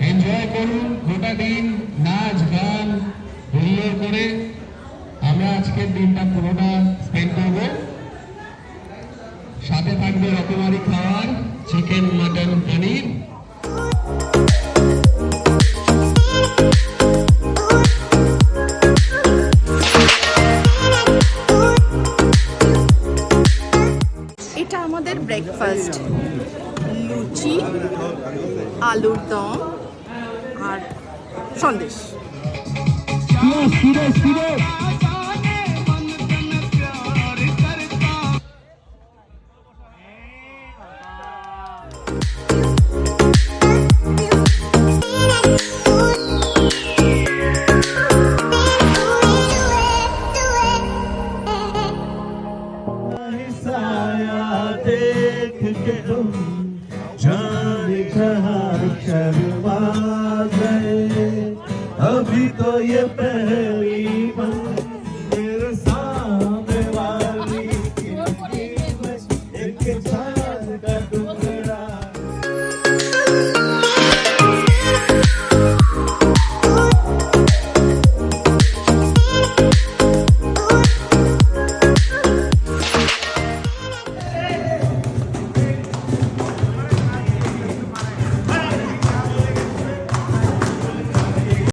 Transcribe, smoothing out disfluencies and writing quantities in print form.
Enjoy করুন গোটা দিন, নাচ গান হুল্লোড় করে আমরা আজকের দিনটা পুরোটা স্পেন্ড করব। সাথে থাকবে রকমারি খাবার, চিকেন, মাটন, পনির। এটা আমাদের ব্রেকফাস্ট, লুচি, আলুর দম আর সন্দেশ। देख के तुम जाने कहाँ शर्मा गए, अभी तो ये पहली